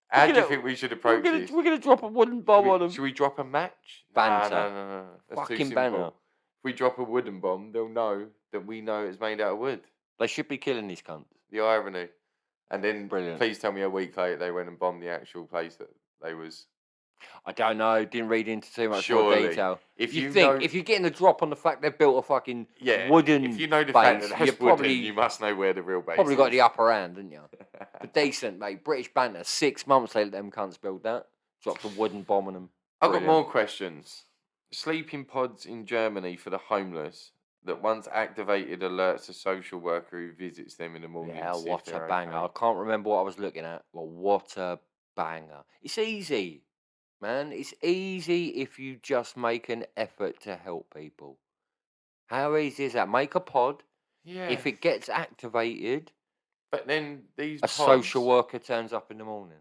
how do you think we should approach this? We're gonna drop a wooden bomb on them. Should we drop a match? Banter. No. That's fucking banter. If we drop a wooden bomb, they'll know that we know it's made out of wood. They should be killing these cunts. The irony. And then, brilliant. Please tell me a week later they went and bombed the actual place that they was. I don't know. Didn't read into too much more detail. If if you're getting the drop on the fact they've built a fucking wooden if you know the base, fact that that's wooden, you must know where the real base probably is. Got the upper hand, didn't you? But decent, mate. British banter. 6 months they let them cunts build that. Dropped a wooden bomb on them. I've got more questions. Sleeping pods in Germany for the homeless that once activated alerts a social worker who visits them in the morning. Yeah, what a banger. Okay. I can't remember what I was looking at, but what a banger. It's easy, man. It's easy if you just make an effort to help people. How easy is that? Make a pod. Yeah. If it gets activated, but then a social worker turns up in the morning.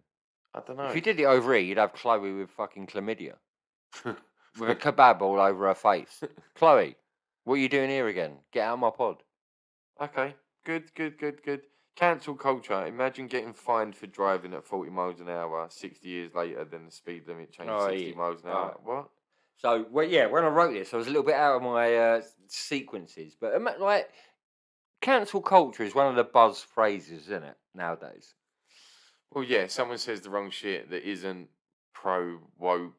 I don't know. If you did it over here, you'd have Chloe with fucking chlamydia. With a kebab all over her face. Chloe, what are you doing here again? Get out of my pod. Okay, good. Cancel culture. Imagine getting fined for driving at 40 miles an hour 60 years later than the speed limit changed 60 miles an hour. What? So, when I wrote this, I was a little bit out of my sequences. But, like, cancel culture is one of the buzz phrases, isn't it, nowadays? Well, yeah, someone says the wrong shit that isn't pro-woke.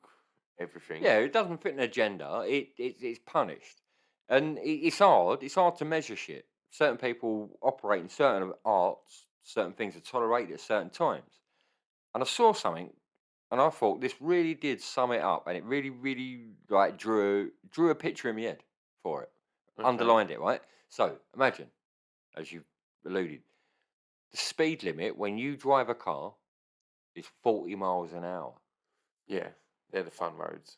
Everything. Yeah, it doesn't fit an agenda. It's punished, and it's hard. It's hard to measure shit. Certain people operate in certain arts, certain things are tolerated at certain times. And I saw something, and I thought this really did sum it up, and it really, really like drew a picture in my head for it, underlined it, right. So imagine, as you've alluded, the speed limit when you drive a car is 40 miles an hour. Yeah. They're the fun roads.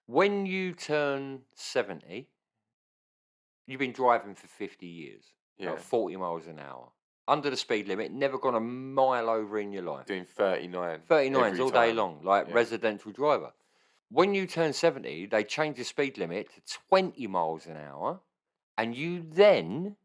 When you turn 70, you've been driving for 50 years. Yeah. 40 miles an hour. Under the speed limit, never gone a mile over in your life. Doing 39. 39s all day long, like residential driver. When you turn 70, they change the speed limit to 20 miles an hour, and you then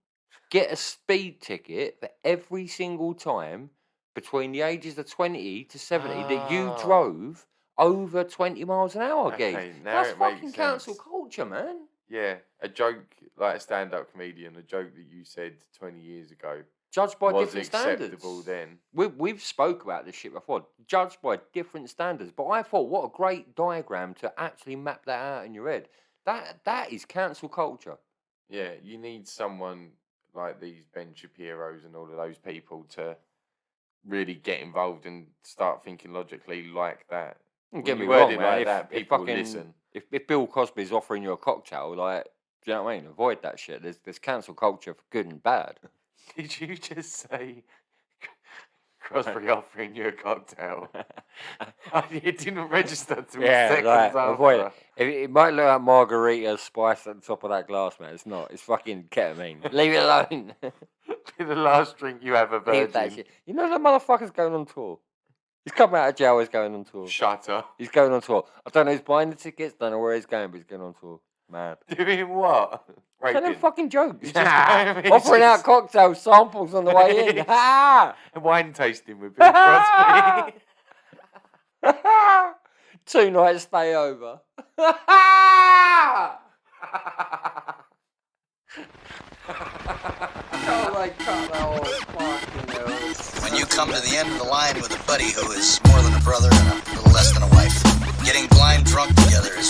get a speed ticket for every single time between the ages of 20 to 70 that you drove over 20 miles an hour, okay, that's fucking cancel culture, man. Yeah, a joke, like a stand-up comedian, a joke that you said 20 years ago. Judged by was different acceptable standards. Then. We've spoke about this shit before. Judged by different standards. But I thought, what a great diagram to actually map that out in your head. That is cancel culture. Yeah, you need someone like these Ben Shapiro's and all of those people to really get involved and start thinking logically like that. Don't get me wrong, man. Like that, people will listen. If Bill Cosby's offering you a cocktail, like, do you know what I mean? Avoid that shit. There's cancel culture for good and bad. Did you just say Cosby offering you a cocktail? It didn't register to me seconds after. Avoid it. It might look like margarita spice at the top of that glass, man. It's not. It's fucking ketamine. Leave it alone. Be the last drink you have a virgin. Leave that shit. You know that motherfucker's going on tour. He's coming out of jail. He's going on tour. Shut up. He's going on tour. I don't know who's buying the tickets. Don't know where he's going, but he's going on tour. Mad. Doing what? Telling fucking jokes. Offering out cocktail samples on the way in. Wine tasting with Bill Crosby. 2 nights stay over. When you come to the end of the line with a buddy who is more than a brother and a little less than a wife. Getting blind drunk together is